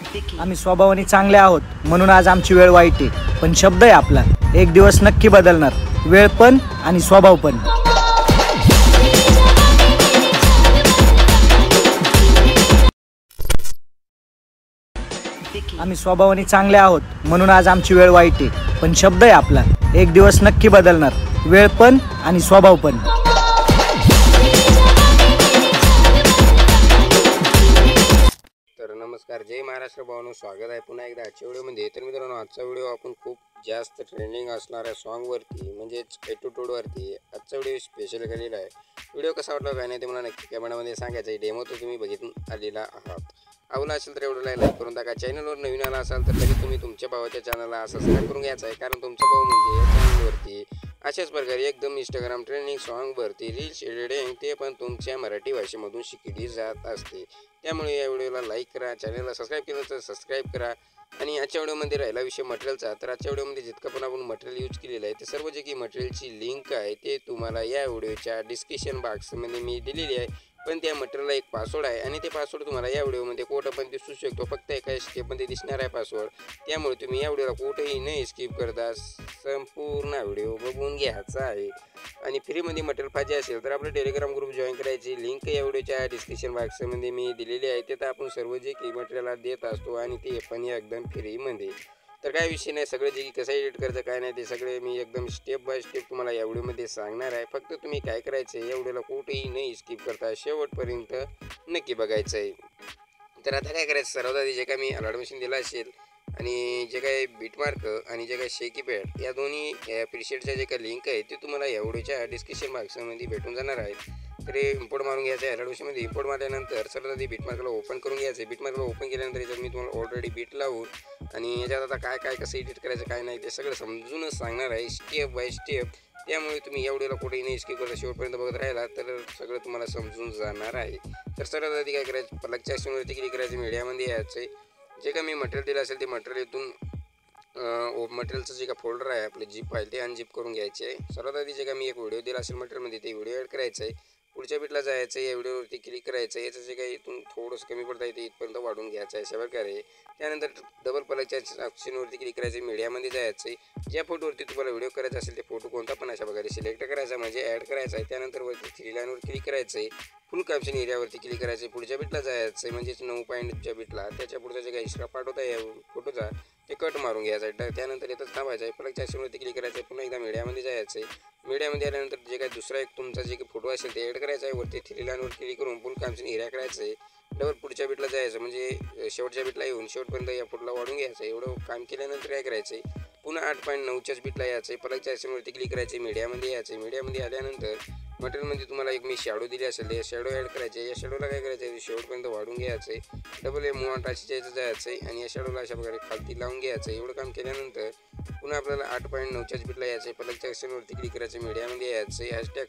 आम्ही स्वभावाने चांगले आहोत म्हणून आज आमची वेळ वाईट आहे, पण शब्द आहे आपला एक दिवस नक्की बदलणार, वेळ पण आणि स्वभाव पण। आम्ही स्वभावाने चांगले आहोत म्हणून आज आमची वेळ वाईट आहे, पण शब्द आहे आपला एक दिवस नक्की बदलणार, वेळ पण आणि स्वभाव पण। तर नमस्कार, जय महाराष्ट्र भावांनो, स्वागत आहे पुन्हा एकदा आजच्या व्हिडिओमध्ये। तर मित्रांनो, आजचा व्हिडिओ आपण खूप जास्त ट्रेंडिंग असणाऱ्या सॉन्गवरती म्हणजेच एटूटूडवरती आजचा व्हिडिओ स्पेशल केलेला आहे। व्हिडिओ कसा वाटला काय नाही ते मला नक्की कमेंटमध्ये सांगायचं आहे। डेमो तर तुम्ही बघितून आलेला आहात, आवडला असेल तर एवढं लाईक करून टाका। चॅनलवर नवीन आला असाल तर लगेच तुम्ही तुमच्या भावाच्या चॅनलला सबस्क्राईब करून घ्यायचं आहे, कारण तुमचा भाऊ म्हणजे या चॅनलवरती अशाच प्रकारे एकदम इंस्टाग्राम ट्रेंडिंग सॉन्गवरती रील्स एडिटिंग ते पण तुमच्या मराठी भाषेमधून शिकली जात असते। त्यामुळे या व्हिडिओला लाईक करा, चॅनलला सबस्क्राईब केलं तर सबस्क्राईब करा। आणि आजच्या व्हिडिओमध्ये राहिला विषय मटेरियलचा, तर आजच्या व्हिडिओमध्ये जितकं पण आपण मटेरियल यूज केलेलं आहे ते सर्व जे की मटेरियलची लिंक आहे ते तुम्हाला या व्हिडिओच्या डिस्क्रिप्शन बॉक्समध्ये मी दिलेली आहे। पण त्या मटेरियलला एक पासवर्ड आहे आणि ते पासवर्ड तुम्हाला या व्हिडिओमध्ये कुठं पण दिसू शकतो, फक्त एका स्टेपमध्ये दिसणार आहे पासवर्ड। त्यामुळे तुम्ही या व्हिडिओला कुठेही नाही स्किप करता संपूर्ण व्हिडिओ बघून घ्यायचा आहे। आणि फ्रीमध्ये मटेरियल पाहिजे असेल तर आपलं टेलिग्राम ग्रुप जॉईन करायची लिंक या व्हिडिओच्या डिस्क्रिप्शन बॉक्समध्ये मी दिलेली आहे। तिथं आपण सर्व जे की मटेरियल देत असतो आणि ते पण एकदम फ्रीमध्ये। तर काय विषय नाही, सगळे जे कसं एडिट करायचं काय नाही ते सगळे मी एकदम स्टेप बाय स्टेप तुम्हाला या व्हिडिओमध्ये सांगणार आहे। फक्त तुम्ही काय करायचं आहे, या व्हिडिओला कुठेही नाही स्किप करता शेवटपर्यंत नक्की बघायचं आहे। तर आता काय करायचं, सर्वात आधी जे काय मी ॲडमिशन दिला असेल आणि जे काही बीटमार्क आणि जे काही शेकी पॅड या दोन्ही प्रीसेटच्या जे काही लिंक आहे ते तुम्हाला या व्हिडिओच्या डिस्क्रिप्शन बॉक्समध्ये भेटून जाणार आहे। तर हे इम्पोर्ट मारून घ्यायचं आहे। ॲडमिशनमध्ये इम्पोर्ट मारल्यानंतर सर्वात आधी बीटमार्कला ओपन करून घ्यायचं आहे। बीटमार्कला ओपन केल्यानंतर याच्यात मी तुम्हाला ऑलरेडी बीट लावून आणि याच्यात आता काय काय कसं एडिट करायचं काय नाही ते सगळं समजूनच सांगणार आहे स्टेप बाय स्टेप। त्यामुळे तुम्ही या व्हिडिओला कुठेही नाही स्किप करता शेवटपर्यंत बघत राहिला तर सगळं तुम्हाला समजून जाणार आहे। तर सर्वात आधी काय करायचं, प्लगच्या ऑप्शनवरती क्लिक करायचं, मीडियामध्ये यायचं आहे। जे काय मी मटेरियल दिलं असेल ते मटेरियल इथून मटेरियलचं जे का फोल्डर आहे आपले जीप फाईल ते अनजिप करून घ्यायचे आहे। सर्वात आधी जे का मी एक व्हिडिओ दिला असेल मटेरियलमध्ये ते व्हिडिओ ॲड करायचं आहे। पुढच्या बीटला जायचं आहे, या व्हिडिओवरती क्लिक करायचं आहे। याचं जे काही इथून थोडंसं कमी पडतं आहे ते इथपर्यंत वाढून घ्यायचं आहे अशा प्रकारे। त्यानंतर डबल प्लगच्या ऑप्शनवरती क्लिक करायचं, मीडियामध्ये जायचं आहे। ज्या फोटोवरती तुम्हाला व्हिडिओ करायचा असेल ते फोटो कोणता पण अशा प्रकारे सिलेक्ट करायचा म्हणजे ॲड करायचा आहे। त्यानंतर वरती थ्री लाईनवर क्लिक करायचं आहे, फुल कॅप्शन एरियावरती क्लिक करायचं आहे। पुढच्या बीटला जायचं आहे म्हणजेच 9 पॉईंटच्या बीटला, त्याच्या पुढचा जे काही एक्स्ट्रा पार्ट होता या फोटोचा ते कट मारून घ्यायचं आहे। त्यानंतर इथंच थांबायचं आहे, प्लगच्या ऑप्शनवरती क्लिक करायचं आहे, पुन्हा एकदा मीडियामध्ये जायचं आहे। मीडियामध्ये आल्यानंतर जे काही दुसरा एक तुमचा जे काही फोटो असेल ते ॲड करायचा आहे। वरती थ्री लाईनवर क्लिक करून फुल कॅप्शन एरिया करायचं आहे। डबल पुढच्या बीटला जायचं म्हणजे शेवटच्या बीटला येऊन शेवटपर्यंत या फोटोला वाढून घ्यायचं आहे। एवढं काम केल्यानंतर काय करायचं आहे, पुन्हा 8.9च्याच बीटला यायचं आहे। प्लगच्या ऑप्शनवरती क्लिक करायचं आहे, मीडियामध्ये यायचं आहे। मीडियामध्ये आल्यानंतर मटेरियलमध्ये तुम्हाला एक मी शॅडो दिली असेल या शॅडो ॲड करायचे। या शॅडोला काय करायचं आहे, शेवटपर्यंत वाढून घ्यायचं आहे। डबल हे मूव ऑन टाचीच्या याचं जायचं आहे आणि या शॅडोला अशा प्रकारे खालती लावून घ्यायचं आहे। एवढं काम केल्यानंतर पुन्हा आपल्याला 8.9च्याच बीटला यायचं आहे। प्लगच्या ऑप्शनवरती क्लिक करायचं, मीडियामध्ये यायचं आहे। हॅशटॅग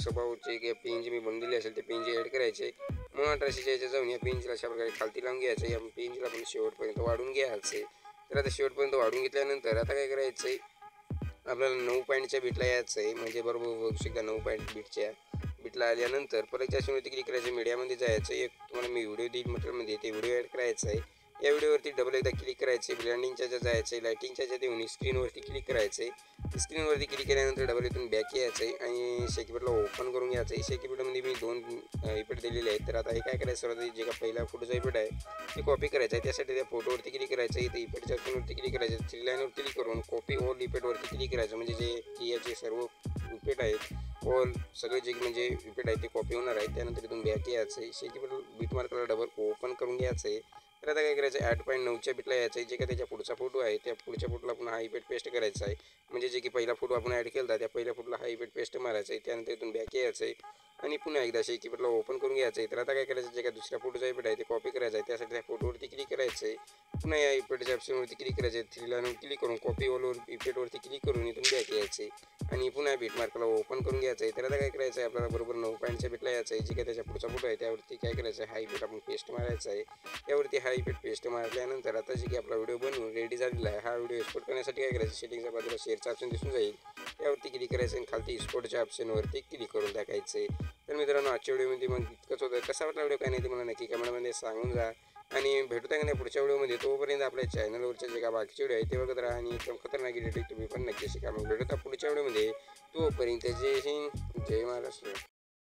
स्वभावचे जे पेन जे मी बनवलेले असेल ते पेन जे ॲड करायचे। मूव ऑन टाचीच्या याच्या जाऊन या पेनला अशा प्रकारे खालती लावून घ्यायचं आहे। या पेनला पण शेवटपर्यंत वाढून घ्यायचं आहे। तर आता शेवटपर्यंत वाढून घेतल्यानंतर आता काय करायचं आहे, आपल्याला 9 पॉईंटच्या बीटला यायचं आहे म्हणजे बरोबर बघू शकता 9 पॉईंट बीटला आल्यानंतर परत ऑप्शनवरती क्लिक करायचं, मीडियामध्ये जायचं। एक तुम्हाला मी व्हिडिओ देईल मटेरियलमध्ये ते व्हिडिओ ॲड करायचं आहे। या व्हिडिओवरती डबल एकदा क्लिक करायचे, ब्लँडिंगच्या ज्या जायचं आहे, लाईटिंगच्या ज्या देऊन स्क्रीनवरती क्लिक करायचं आहे। स्क्रीनवरती क्लिक केल्यानंतर डबल इथून बॅक यायचं आहे आणि शेकीपीटला ओपन करून घ्यायचं आहे। शेकीपीटमध्ये मी 2 इफेक्ट दिलेले आहेत। तर आता हे काय करायचं, सर्वात जे का पहिला फोटोचा इफेक्ट आहे ते कॉपी करायचा आहे। त्यासाठी त्या फोटोवरती क्लिक करायचं आहे, इथे इफेक्टच्या ऑप्शनवरती क्लिक करायचं, थ्री लाईनवर क्लिक करून कॉपी ऑल इफेक्टवरती क्लिक करायचं म्हणजे जे की याचे सर्व इफेक्ट आहेत ऑल सगळे जे म्हणजे इफेक्ट आहे ते कॉपी होणार आहे। त्यानंतर इथून बॅक यायचं आहे, शेकीपीट बीटमार्कला डबल ओपन करून घ्यायचं आहे। तर आता काय करायचं, 8.9च्या बीटला यायचं आहे। जे काय त्याच्या पुढचा फोटो आहे त्या पुढच्या फोटोला पुन्हा हा इफेक्ट पेस्ट करायचा आहे म्हणजे जे की पहिला फोटो आपण ॲड केला त्या पहिल्या फोटोला हा इफेक्ट पेस्ट मारायचा आहे। त्यानंतर इथून बॅक यायचं आहे आणि पुन्हा एकदा शेकीपीटला ओपन करून घ्यायचं आहे। तर आता काय करायचं, जे काय दुसऱ्या फोटोचा इफेक्ट आहे ते कॉपी करायचा आहे। त्यासाठी त्या फोटोवरती क्लिक करायचं आहे, पुन्हा या इफेक्टच्या ऑप्शनवरती क्लिक करायचं आहे, थ्री लाईनवर क्लिक करून कॉपी ऑलवर इफेक्टवरती क्लिक करून इथून बॅक यायचं आहे आणि पुन्हा बीटमार्कला ओपन करून घ्यायचं आहे। तर आता काय करायचं आहे, आपल्याला बरोबर 9 पॉईंटच्या बीटला यायचं आहे। जे काय त्याच्या पुढचा फोटो आहे त्यावरती काय करायचं आहे, हा इफेक्ट आपण पेस्ट मारायचा आहे। यावरती हा इफेक्ट पेस्ट मारल्यानंतर आता जे की आपला व्हिडिओ बनवून रेडी झालेला आहे, हा व्हिडिओ एक्सपोर्ट करण्यासाठी काय करायचं, सेटिंगच्या बाजूला शेअरचा ऑप्शन दिसून जाईल, त्यावरती क्लिक करायचं आणि खालती एक्सपोर्टच्या ऑप्शनवरती क्लिक करून टाकायचं आहे। तर मित्रांनो आजच्या व्हिडिओमध्ये मग इतकंच होतं. कसा वाटला व्हिडिओ काय नाही ते मला नक्की कमेंटमध्ये सांगून जा आणि भेटूया का नाही पुढच्या व्हिडिओमध्ये. तोपर्यंत आपल्या चॅनलवरचे जे काय बाकीचे व्हिडिओ आहे ते बघत राहा आणि एकदम खतरनाक एडिटिंग तुम्ही पण नक्की शिका. मग भेटूया पुढच्या व्हिडिओमध्ये. तोपर्यंत जय हिंद जय महाराष्ट्र.